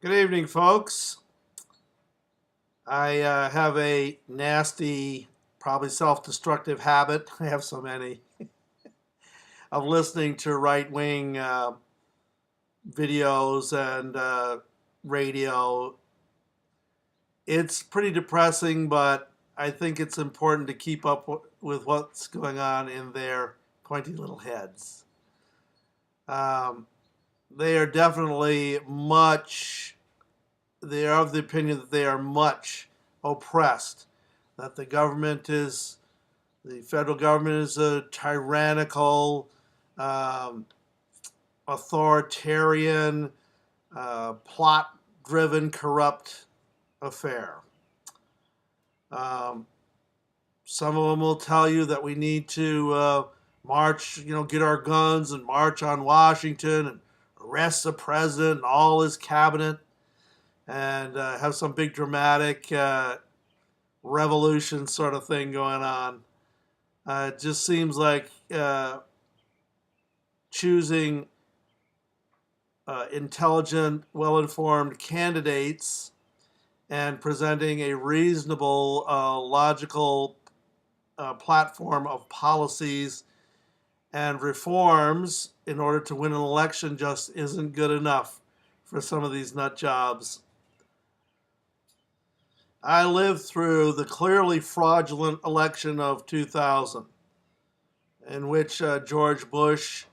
Good evening, folks. I have a nasty, probably self destructive habit. I have so many of listening to right wing videos and radio. It's pretty depressing, but I think it's important to keep up with what's going on in their pointy little heads. Um, they are definitely they are of the opinion that they are much oppressed, that the federal government is a tyrannical, um, authoritarian, plot driven, corrupt affair. Um, some of them will tell you that we need to march, get our guns and march on Washington and arrest the president and all his cabinet and have some big dramatic revolution sort of thing going on. It just seems like choosing intelligent, well informed candidates and presenting a reasonable, logical platform of policies and reforms in order to win an election just isn't good enough for some of these nut jobs. I lived through the clearly fraudulent election of 2000, in which George Bush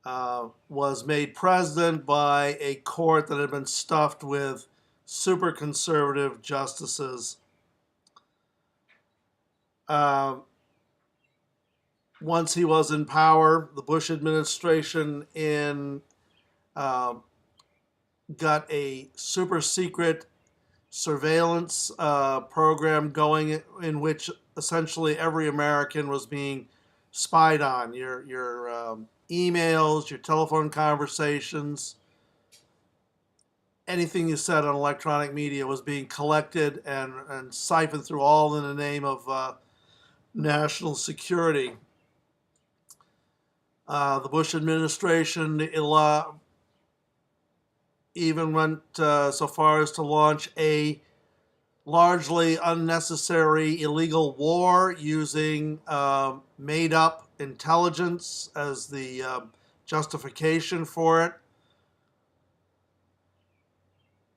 was made president by a court that had been stuffed with super conservative justices. Uh, Once he was in power, the Bush administration uh, got a super secret surveillance program going in which essentially every American was being spied on. Your emails, your telephone conversations, anything you said on electronic media was being collected and siphoned through, all in the name of national security. The Bush administration even went so far as to launch a largely unnecessary illegal war using made up intelligence as the justification for it.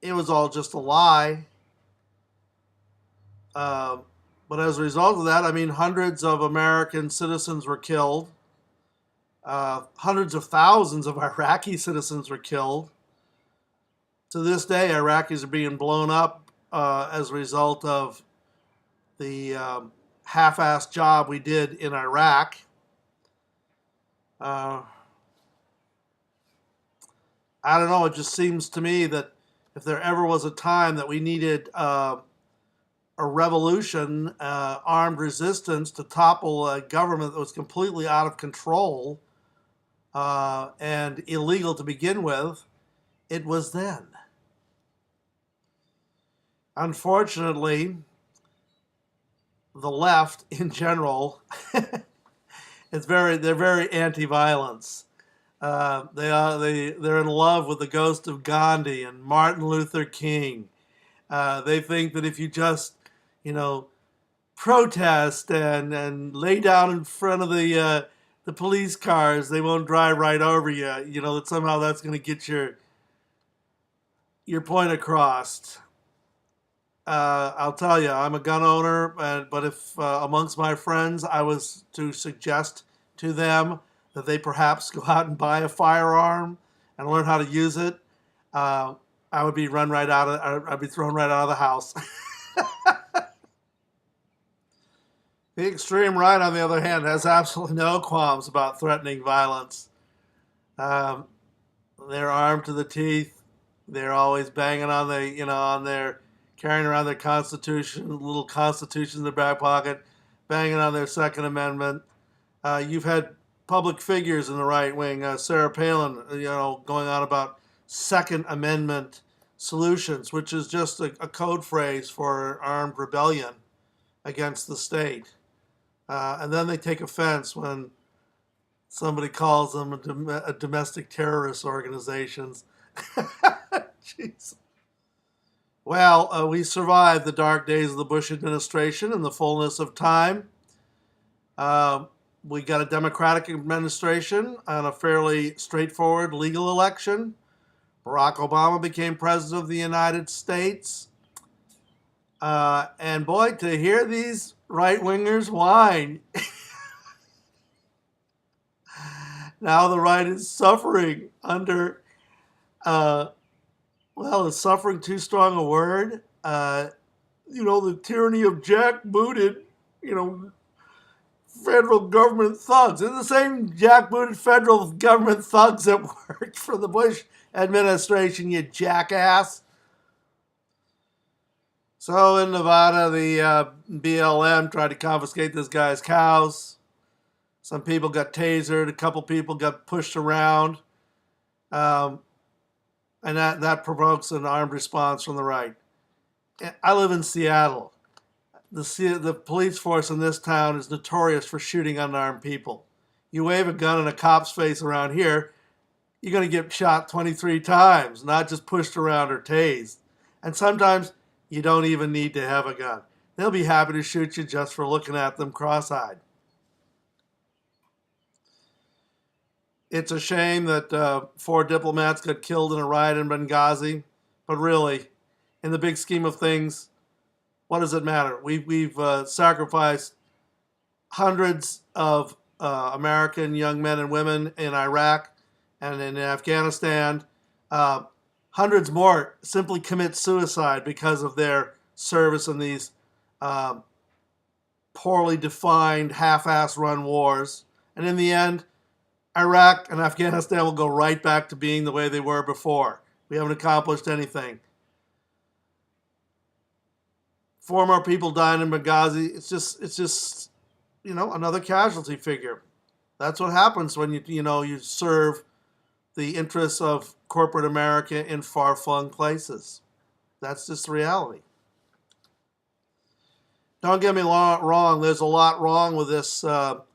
It was all just a lie. Uh, but as a result of that, I mean, hundreds of American citizens were killed. Hundreds of thousands of Iraqi citizens were killed. To this day, Iraqis are being blown up as a result of the half-assed job we did in Iraq. Uh, I don't know. It just seems to me that if there ever was a time that we needed a revolution, armed resistance to topple a government that was completely out of control and illegal to begin with, it was then. Unfortunately, the left in general they're very anti-violence. They're in love with the ghost of Gandhi and Martin Luther King. They think that if you just you know protest and lay down in front of the police cars, they won't drive right over you. That somehow that's going to get your point across. I'll tell you, I'm a gun owner, but if amongst my friends I was to suggest to them that they perhaps go out and buy a firearm and learn how to use it, uh, I would be run right out of. I'd be thrown right out of the house. The extreme right, on the other hand, has absolutely no qualms about threatening violence. Um, they're armed to the teeth. They're always banging on on their, carrying around their Constitution, little Constitution in their back pocket, banging on their Second Amendment. You've had public figures in the right wing, Sarah Palin, going on about Second Amendment solutions, which is just a code phrase for armed rebellion against the state. And then they take offense when somebody calls them a domestic terrorist organizations. Jeez. Well, we survived the dark days of the Bush administration in the fullness of time. Uh, we got a Democratic administration and a fairly straightforward legal election. Barack Obama became president of the United States. And boy, to hear these right wingers whine, now the right is suffering under, well, is suffering too strong a word? The tyranny of jackbooted, federal government thugs. They're the same jackbooted federal government thugs that worked for the Bush administration, you jackass. So in Nevada, the BLM tried to confiscate this guy's cows. Some people got tasered. A couple people got pushed around. And that provokes an armed response from the right. I live in Seattle. The police force in this town is notorious for shooting unarmed people. You wave a gun in a cop's face around here, you're going to get shot 23 times, not just pushed around or tased. And sometimes you don't even need to have a gun. They'll be happy to shoot you just for looking at them cross-eyed. It's a shame that 4 diplomats got killed in a riot in Benghazi, but really, in the big scheme of things, what does it matter? We've sacrificed hundreds of American young men and women in Iraq and in Afghanistan. Hundreds more simply commit suicide because of their service in these poorly defined, half-ass run wars. And in the end, Iraq and Afghanistan will go right back to being the way they were before. We haven't accomplished anything. 4 more people dying in Benghazi. It's just another casualty figure. That's what happens when you serve the interests of corporate America in far-flung places. That's just the reality. Don't get me wrong. There's a lot wrong with this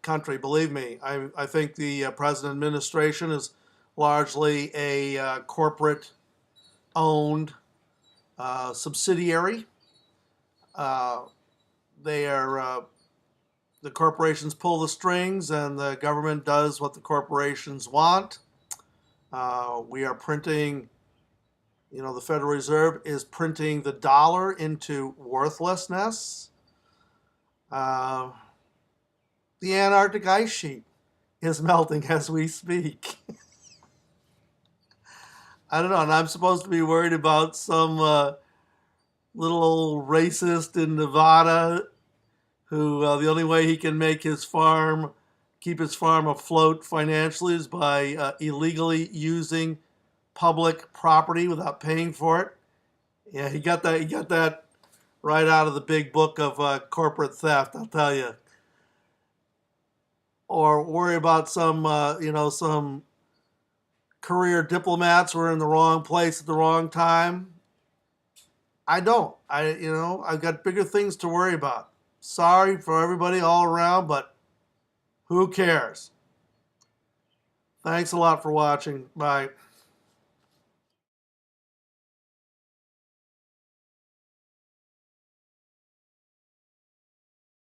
country. Believe me. I think the present administration is largely a corporate-owned subsidiary. The corporations pull the strings, and the government does what the corporations want. We are printing. The Federal Reserve is printing the dollar into worthlessness. The Antarctic ice sheet is melting as we speak. I don't know, and I'm supposed to be worried about some little old racist in Nevada who the only way he can make keep his farm afloat financially is by illegally using public property without paying for it. Yeah, he got that right out of the big book of corporate theft, I'll tell you. Or worry about some career diplomats who are in the wrong place at the wrong time. I don't. I've got bigger things to worry about. Sorry for everybody all around, but who cares? Thanks a lot for watching. Bye.